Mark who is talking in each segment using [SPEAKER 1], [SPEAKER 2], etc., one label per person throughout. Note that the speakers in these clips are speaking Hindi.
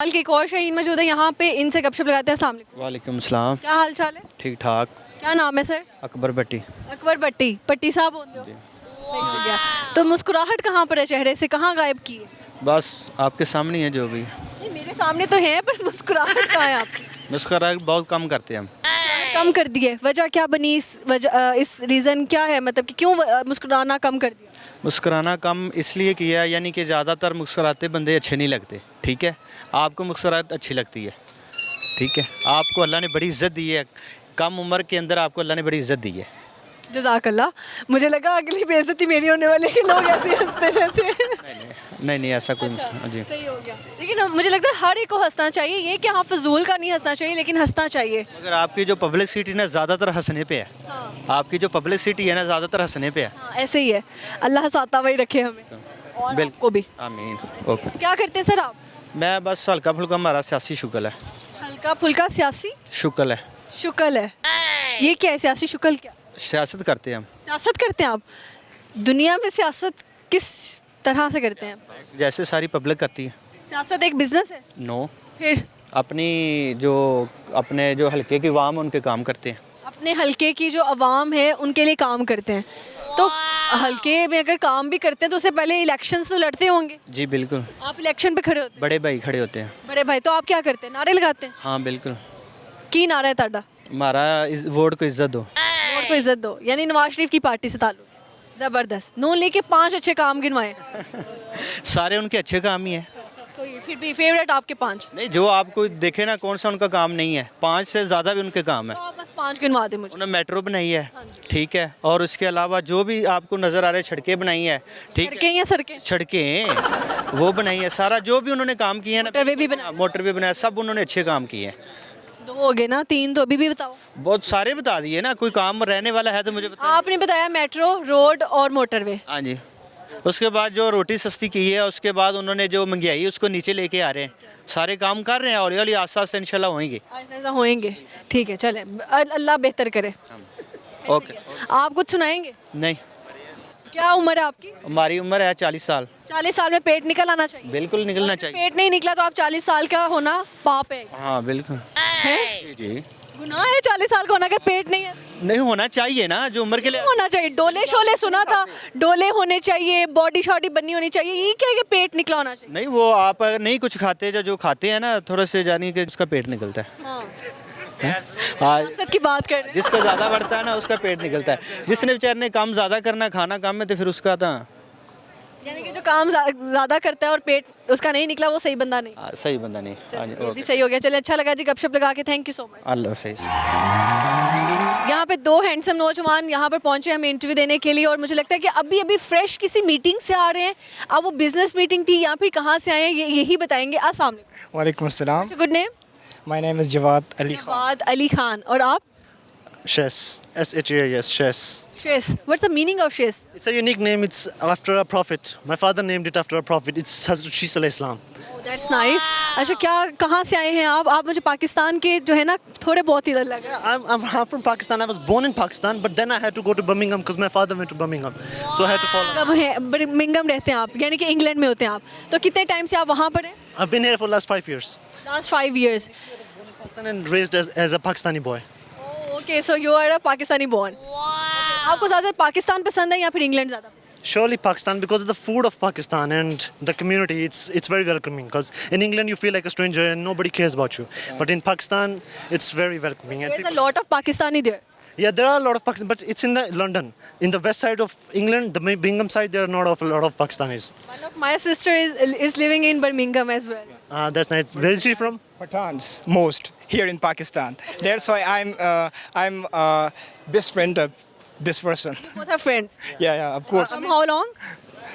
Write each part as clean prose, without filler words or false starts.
[SPEAKER 1] हाल के एक और शहीन मौजूद है यहाँ पे, इनसे गपशप लगाते हैं। अस्सलाम वालेकुम।
[SPEAKER 2] वालेकुम सलाम।
[SPEAKER 1] क्या हाल चाल है?
[SPEAKER 2] ठीक ठाक।
[SPEAKER 1] क्या नाम है सर?
[SPEAKER 2] अकबर भट्टी।
[SPEAKER 1] अकबर भट्टी। पट्टी साहब बोलते हो? सही हो गया। तो मुस्कुराहट कहाँ पर है चेहरे से, कहाँ गायब की है?
[SPEAKER 2] बस आपके सामने है जो भी।
[SPEAKER 1] नहीं, मेरे सामने तो है पर मुस्कुराहट कहाँ है आपकी?
[SPEAKER 2] मुस्कुराहट बहुत कम करते हैं हम।
[SPEAKER 1] कम कर दी है, वजह क्या बनी? इस रीज़न क्या है, मतलब कि क्यों मुस्कुराना कम कर दिया?
[SPEAKER 2] मुस्कुराना कम इसलिए किया यानी कि ज़्यादातर मुस्कुराते बंदे अच्छे नहीं लगते। ठीक है, आपको मुस्कुराहट अच्छी लगती है। ठीक है, आपको अल्लाह ने बड़ी इज़्ज़त दी है। कम उम्र के अंदर आपको अल्लाह ने बड़ी इज़्ज़त दी है।
[SPEAKER 1] जज़ाकल्लाह। मुझे लगा अगली बेइज्जती मेरी होने वाली है, लोग ऐसे हंसते रहते हैं।
[SPEAKER 2] नहीं ऐसा कोई जी।
[SPEAKER 1] सही हो गया। लेकिन मुझे लगता है हर एक को हंसना चाहिए, ये कि हाँ फजूल का नहीं हंसना चाहिए, लेकिन हंसना चाहिए।
[SPEAKER 2] अगर आपकी जो पब्लिसिटी ना ज़्यादातर हंसने पे है।
[SPEAKER 1] हाँ।
[SPEAKER 2] आपकी जो पब्लिसिटी है ना ज़्यादातर हंसने पे है।
[SPEAKER 1] हाँ, ऐसे ही है। अल्लाह हंसाता वही रखे हमें और
[SPEAKER 2] बिल्कुल।
[SPEAKER 1] आपको भी।
[SPEAKER 2] आमीन। ओके।
[SPEAKER 1] क्या करते हैं सर आप?
[SPEAKER 2] मैं बस हल्का फुल्का हमारा सियासी शुक्ल है।
[SPEAKER 1] हल्का फुल्का सियासी
[SPEAKER 2] शुक्ल है।
[SPEAKER 1] शुक्ल है। ये क्या है सियासी शुक्ल? क्या
[SPEAKER 2] सियासत करते हैं हम।
[SPEAKER 1] सियासत करते हैं आप? दुनिया में सियासत किस तरह से करते हैं?
[SPEAKER 2] जैसे सारी पब्लिक करती है।
[SPEAKER 1] सियासत एक बिजनेस है?
[SPEAKER 2] नो।
[SPEAKER 1] फिर
[SPEAKER 2] अपने जो हल्के की आवाम उनके काम करते हैं।
[SPEAKER 1] अपने हलके की जो अवाम है उनके लिए काम करते हैं। तो हलके में अगर काम भी करते हैं तो उससे पहले इलेक्शंस तो लड़ते होंगे।
[SPEAKER 2] जी बिल्कुल।
[SPEAKER 1] आप इलेक्शन पे खड़े होते हैं?
[SPEAKER 2] बड़े भाई खड़े होते हैं।
[SPEAKER 1] बड़े भाई तो आप क्या करते हैं, नारे लगाते हैं?
[SPEAKER 2] हाँ बिल्कुल।
[SPEAKER 1] की नारा है ताड़ा?
[SPEAKER 2] हमारा वोट को इज्जत दो।
[SPEAKER 1] वोट को इज्जत दो, यानी नवाज शरीफ की पार्टी से ताल्लुक है। जबरदस्त। नून लीग के 5 अच्छे काम गिनवाए।
[SPEAKER 2] सारे उनके अच्छे काम ही है।
[SPEAKER 1] कोई फिर भी फेवरेट आपके 5?
[SPEAKER 2] नहीं, जो आपको देखे ना कौन सा उनका काम नहीं है। 5 से ज़्यादा भी उनके काम है।
[SPEAKER 1] तो आप बस 5 गिनवा दे मुझे।
[SPEAKER 2] उन्होंने मेट्रो बनाई है। ठीक है, और उसके अलावा जो भी आपको नज़र आ रहे सड़कें बनाई है। ठीक
[SPEAKER 1] सड़कें या सड़कें?
[SPEAKER 2] सड़कें वो बनाई है। सारा जो भी उन्होंने काम किए हैं ना।
[SPEAKER 1] मोटरवे भी बनाया?
[SPEAKER 2] मोटरवे बनाया, सब उन्होंने अच्छे काम किए हैं।
[SPEAKER 1] 2 हो गए ना, 3 तो अभी भी बताओ।
[SPEAKER 2] बहुत सारे बता दिए ना, कोई काम रहने वाला है तो मुझे बता।
[SPEAKER 1] आपने बताया मेट्रो, रोड और मोटरवे।
[SPEAKER 2] हाँ जी। उसके बाद जो रोटी सस्ती की है, उसके बाद उन्होंने जो महंगाई उसको नीचे लेके आ रहे हैं। सारे काम कर रहे हैं, हौली हौली आस्ते आस्ते इंशाल्लाह होंगे।
[SPEAKER 1] ऐसा होएंगे। ठीक है, चले, अल्लाह बेहतर करे।
[SPEAKER 2] ओके।
[SPEAKER 1] आप कुछ सुनाएंगे?
[SPEAKER 2] नहीं,
[SPEAKER 1] क्या उम्र है आपकी?
[SPEAKER 2] हमारी उम्र है 40 साल।
[SPEAKER 1] 40 साल में पेट निकल आना चाहिए?
[SPEAKER 2] बिल्कुल निकलना चाहिए।
[SPEAKER 1] पेट नहीं निकला तो आप 40 साल का होना पाप है?
[SPEAKER 2] हाँ बिल्कुल।
[SPEAKER 1] है?
[SPEAKER 2] जी जी।
[SPEAKER 1] गुनाह है 40 साल का होना अगर पेट नहीं है?
[SPEAKER 2] नहीं होना चाहिए ना, जो उम्र के लिए।
[SPEAKER 1] होना चाहिए। डोले शोले सुना था, डोले होने चाहिए, बॉडी शॉडी बननी होनी चाहिए। ये क्या है कि पेट निकला होना चाहिए?
[SPEAKER 2] नहीं, वो आप अगर नहीं कुछ खाते, जो खाते हैं ना थोड़ा से, जानी कि उसका पेट निकलता है।
[SPEAKER 1] हाँ,
[SPEAKER 2] हाँ,
[SPEAKER 1] सियासत की बात कर रहे हैं।
[SPEAKER 2] जिसका ज़्यादा बढ़ता है ना उसका पेट निकलता है। जिसने बेचारे ने काम ज़्यादा करना, खाना कम है, तो फिर उसका था।
[SPEAKER 1] यानी कि जो काम ज्यादा करता है और पेट उसका नहीं निकला, वो सही बंदा नहीं।
[SPEAKER 2] सही बंदा नहीं। हाँ जी,
[SPEAKER 1] ये भी सही हो गया। चलिए, अच्छा लगा जी गपशप लगा के। Thank you so much.
[SPEAKER 2] अल्लाह सही।
[SPEAKER 1] यहाँ पे 2 हैंडसम नौजवान यहाँ पर पहुंचे हमें इंटरव्यू देने के लिए, और मुझे लगता है कि अभी अभी फ्रेश किसी मीटिंग से आ रहे हैं। अब वो बिजनेस मीटिंग थी या फिर कहाँ से आए हैं, यही बताएंगे। अस्सलाम वालेकुम।
[SPEAKER 3] वालेकुम अस्सलाम।
[SPEAKER 1] Good name?
[SPEAKER 3] My name is Jawad Ali Khan.
[SPEAKER 1] Jawad Ali Khan. और आप?
[SPEAKER 3] Shes. S-H-A-S. Shes.
[SPEAKER 1] Shes. What's the meaning of Shes?
[SPEAKER 3] It's a unique name. It's after a prophet. My father named it after a prophet. It's Hazrat Shis alayhi salam.
[SPEAKER 1] That's nice. अच्छा, क्या कहाँ से आए हैं आप? आप मुझे पाकिस्तान के जो है ना थोड़े बहुत ही लग रहे हैं।
[SPEAKER 3] I'm from Pakistan. I was born in Pakistan, but then I had to go to Birmingham because my father went to Birmingham. So I had to follow.
[SPEAKER 1] कब है बर्मिंघम रहते हैं आप, यानी कि इंग्लैंड में होते हैं आप? तो कितने टाइम से आप वहाँ पर हैं?
[SPEAKER 3] I've been here for the last 5 years.
[SPEAKER 1] Last 5 years।
[SPEAKER 3] Pakistan and raised as a Pakistani boy.
[SPEAKER 1] Okay, so you are a Pakistani born. आपको ज़्यादा पाकिस्तान पसंद है या फिर इंग्लैंड ज़्यादा पसंद है?
[SPEAKER 3] Surely Pakistan because of the food of Pakistan and the community. It's very welcoming. Because in England you feel like a stranger and nobody cares about you. But in Pakistan it's very welcoming. And
[SPEAKER 1] There's a lot of Pakistani there.
[SPEAKER 3] yeah, there are a lot of Pakistan, but it's in the London. In the west side of England, the Birmingham side, there are not a lot of Pakistanis.
[SPEAKER 1] One of my sister is living in Birmingham as well.
[SPEAKER 3] That's nice. Where is she from?
[SPEAKER 4] Pathans most here in Pakistan. That's why I'm best friend of this person.
[SPEAKER 1] Both are friends.
[SPEAKER 4] Yeah, of course.
[SPEAKER 1] From how long?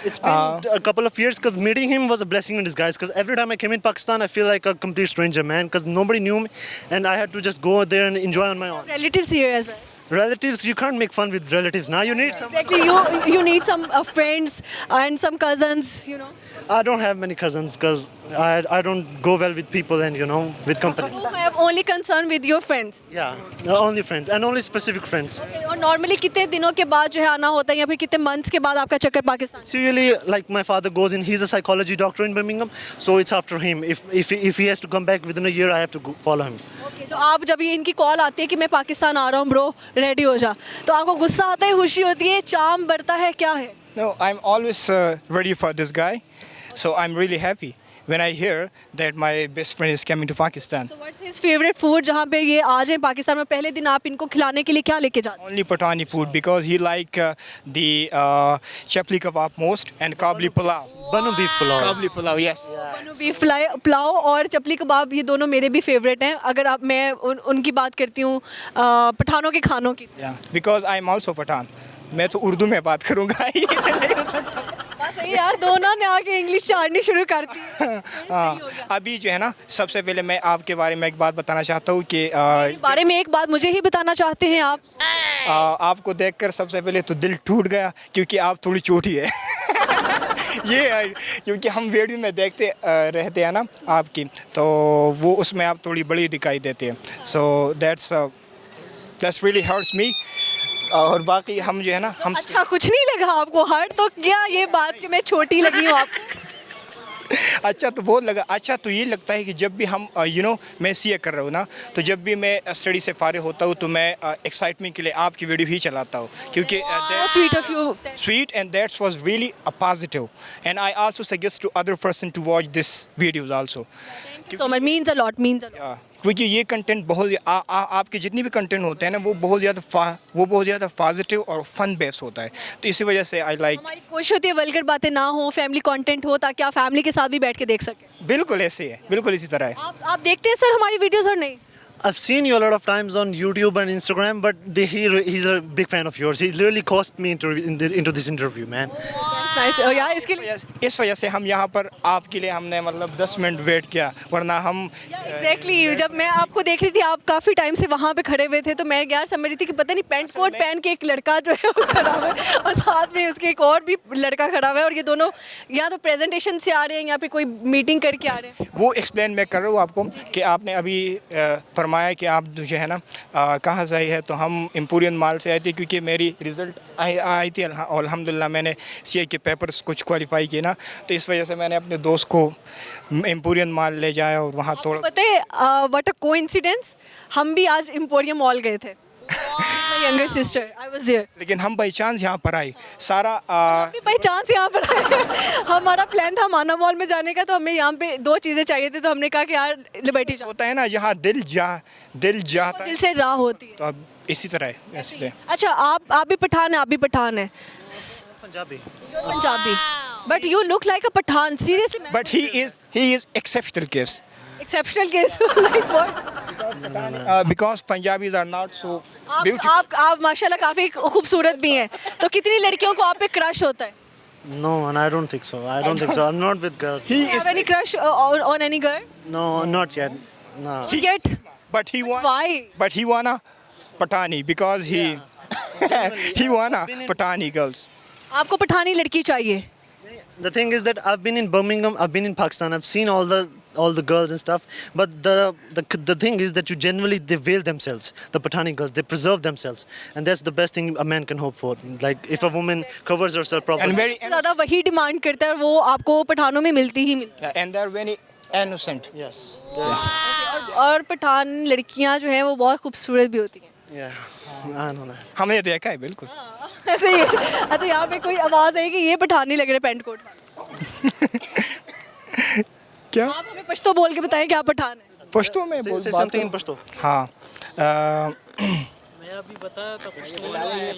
[SPEAKER 3] It's been a couple of years because meeting him was a blessing in disguise. Because every time I came in Pakistan, I feel like a complete stranger, man. Because nobody knew me, and I had to just go there and enjoy on my own.
[SPEAKER 1] Relatives here as well.
[SPEAKER 3] Relatives, you can't make fun with relatives. Now you need some.
[SPEAKER 1] Exactly, you need some friends and some cousins, you know.
[SPEAKER 3] I don't have many cousins because I don't go well with people and with company.
[SPEAKER 1] You have only concern with your friends.
[SPEAKER 3] Yeah, no, only friends and only specific friends.
[SPEAKER 1] Okay, और नॉर्मली कितने दिनों के बाद जो है आना होता है या फिर कितने मंथ्स के बाद आपका चक्कर Pakistan?
[SPEAKER 3] So usually, like my father goes in, he's a psychology doctor in Birmingham, so it's after him. If he has to come back within a year, I have to follow him.
[SPEAKER 1] Okay, तो आप जब ये इनकी कॉल आती है कि मैं पाकिस्तान आ रहा हूँ ब्रो रेडी हो जा, तो आपको गुस्सा आता है, खुशी होती है, चाम बढ़ता है, क्या है?
[SPEAKER 4] No, I'm always ready for this guy, so I'm really happy when I hear that my best friend is coming to Pakistan.
[SPEAKER 1] So what's his favorite food जहाँ पे ये आ जाए पाकिस्तान में, पहले दिन आप इनको खिलाने के लिए क्या लेके जाते हैं?
[SPEAKER 4] Only Patani food because he like the chapli kebab most and kabli pulao.
[SPEAKER 3] Banu beef pulao.
[SPEAKER 4] Kabli pulao, yes.
[SPEAKER 1] Banu beef pulao और चपली कबाब, ये दोनों मेरे भी फेवरेट हैं। अगर आप मैं उनकी बात करती हूँ पठानों के खानों की,
[SPEAKER 4] Yeah, because I'm also Pathan. मैं तो उर्दू में बात करूँगा ही नहीं हो सकता।
[SPEAKER 1] बस सही यार, दोनों ने आके इंग्लिश झाड़नी शुरू कर दी।
[SPEAKER 4] हाँ, अभी जो है ना, सबसे पहले मैं आपके बारे में एक बात बताना चाहता हूँ कि
[SPEAKER 1] बारे में एक बात मुझे ही बताना चाहते हैं आप?
[SPEAKER 4] आपको देखकर सबसे पहले तो दिल टूट गया क्योंकि आप थोड़ी छोटी है। ये क्योंकि हम वीडियो में देखते रहते हैं ना आपकी, तो वो उसमें आप थोड़ी बड़ी दिखाई देती है, so that's really hurts me. और बाकी हम जो है ना, हम
[SPEAKER 1] अच्छा, कुछ नहीं लगा आपको? हर्ट तो क्या ये बात कि मैं छोटी लगी हूँ आपको?
[SPEAKER 4] अच्छा तो बहुत लगा। अच्छा तो ये लगता है कि जब भी हम मैं सीए कर रहा हूँ ना, तो जब भी मैं स्टडी से फारिग होता हूँ तो मैं एक्साइटमेंट के लिए आपकी वीडियो ही चलाता हूँ क्योंकि
[SPEAKER 1] So sweet of you.
[SPEAKER 4] sweet and that was really a positive and I also suggest to other person to watch this videos also.
[SPEAKER 1] So much, means a lot, means a lot.
[SPEAKER 4] क्योंकि ये कंटेंट बहुत आपके जितनी भी कंटेंट होते हैं ना, वो बहुत ज़्यादा पॉजिटिव और फन बेस होता है, तो इसी वजह से आई लाइक।
[SPEAKER 1] हमारी कोशिश होती है वल्गर बातें ना हो, फैमिली कंटेंट हो, ताकि आप फैमिली के साथ भी बैठ के देख सकें।
[SPEAKER 4] बिल्कुल ऐसे है, बिल्कुल इसी तरह है।
[SPEAKER 1] आप देखते हैं सर हमारी वीडियोस और नहीं?
[SPEAKER 3] I've seen you a lot of times on YouTube and Instagram, but he's a big fan of yours. He literally cost me into this interview, man.
[SPEAKER 1] Nice. यार इसके लिए
[SPEAKER 4] इस वजह से हम यहाँ पर आपके लिए हमने मतलब 10 मिनट वेट किया, वरना हम
[SPEAKER 1] एग्जैक्टली जब मैं आपको देख रही थी, आप काफ़ी टाइम से वहाँ पे खड़े हुए थे, तो मैं यार समझ रही थी कि पता नहीं पेंट कोट पहन के एक लड़का जो है वो खड़ा हुआ है और साथ में उसके एक और भी लड़का खड़ा हुआ है, और ये दोनों या तो प्रेजेंटेशन से आ रहे हैं या फिर कोई मीटिंग करके आ रहे हैं।
[SPEAKER 4] वो एक्सप्लेन मैं कर रहा हूँ आपको कि आपने अभी फरमाया कि आप जो है ना कहाँ से आई है, तो हम एम्पोरियम माल से आए थे क्योंकि मेरी रिज़ल्ट आई थी और अल्हम्दुलिल्लाह मैंने सीए के पेपर्स कुछ क्वालिफाई किए ना, तो इस वजह से मैंने अपने दोस्त को एम्पोरियम मॉल ले जाया और वहाँ थोड़ा।
[SPEAKER 1] पता है व्हाट अ कोइंसिडेंस, हम भी आज एम्पोरियम मॉल गए थे, my younger sister, I was there.
[SPEAKER 4] लेकिन हम बाई चांस यहाँ पर आए, सारा
[SPEAKER 1] बाई चांस यहाँ पर आए। हमारा प्लान था माना मॉल में जाने का, तो हमें यहाँ पे 2 चीज़ें चाहिए थी, तो हमने कहा कि यार लिबर्टी जाओ।
[SPEAKER 4] होता है ना, यहाँ दिल जाता
[SPEAKER 1] दिल
[SPEAKER 4] है,
[SPEAKER 1] से राह होती है,
[SPEAKER 4] तो अब इसी तरह है इसलिए।
[SPEAKER 1] अच्छा आप भी पठान है, आप भी पठान है,
[SPEAKER 3] Punjabi.
[SPEAKER 1] Punjabi, but you look like a Pathan, seriously.
[SPEAKER 4] But he is exceptional case
[SPEAKER 1] exceptional case like what?
[SPEAKER 4] because Punjabis are not so beautiful.
[SPEAKER 1] आप माशाल्लाह काफ़ी खूबसूरत भी हैं, तो कितनी लड़कियों को आप पे क्रश होता है?
[SPEAKER 3] No, and I don't think so. I don't think so. I'm not with girls.
[SPEAKER 4] He
[SPEAKER 1] Have
[SPEAKER 4] is,
[SPEAKER 1] any crush on any girl?
[SPEAKER 3] No, not yet. No.
[SPEAKER 1] Yet?
[SPEAKER 4] but he want,
[SPEAKER 1] Why?
[SPEAKER 4] but he wanna Patani because he wanna Patani girls.
[SPEAKER 1] आपको पठानी लड़की चाहिए?
[SPEAKER 3] The thing is that I've been in Birmingham, I've been in Pakistan, I've seen all the girls and stuff. But the thing is that they veil themselves. The Pathani girls, they preserve themselves, and that's the best thing a man can hope for. Like if a woman covers herself properly.
[SPEAKER 4] And very
[SPEAKER 1] ज़्यादा वही डिमांड करता है, और वो आपको पठानों में मिलती ही मिलती
[SPEAKER 4] and they're very innocent.
[SPEAKER 3] Yes.
[SPEAKER 1] है। और पठान लड़कियां जो हैं वो बहुत खूबसूरत भी होती हैं।
[SPEAKER 3] Yeah. I don't know.
[SPEAKER 4] हमने देखा है बिल्कुल।
[SPEAKER 1] ऐसे ही अच्छा, यहाँ पे कोई आवाज़ आई कि ये पठानी लग रहे पेंट कोट वाले।
[SPEAKER 4] क्या?
[SPEAKER 1] आप हमें पश्तो बोल के बताएं कि आप पठान हैं।
[SPEAKER 4] पश्तो में
[SPEAKER 3] Say
[SPEAKER 4] बात
[SPEAKER 3] something in
[SPEAKER 4] करो।
[SPEAKER 3] Pashto.
[SPEAKER 4] हाँ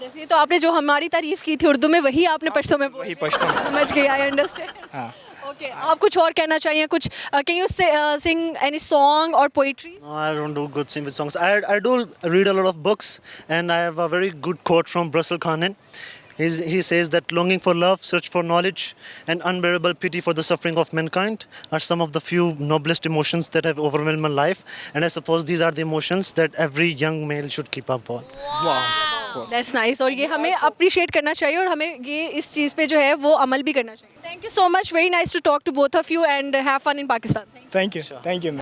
[SPEAKER 1] जैसे तो आपने जो हमारी तारीफ की थी उर्दू में, वही आपने पश्तो में बोली।
[SPEAKER 4] वही पश्तो में।
[SPEAKER 1] समझ गई, आई अंडरस्टैंड।
[SPEAKER 4] हाँ।
[SPEAKER 1] ओके, आप कुछ और कहना चाहिए? कुछ can you sing any song और poetry?
[SPEAKER 3] No, I don't do good sing with songs. I do read a lot of books, and I have a very good quote from Russell Conant. He says that longing for love, search for knowledge, and unbearable pity for the suffering of mankind are some of the few noblest emotions that have overwhelmed my life. And I suppose these are the emotions that every young male should keep up on.
[SPEAKER 1] That's nice और ये हमें अप्रिशिएट करना चाहिए और हमें ये इस चीज़ पे जो है वो अमल भी करना चाहिए. Thank you so much. Very nice to talk to both of you and have fun in Pakistan.
[SPEAKER 4] Thank you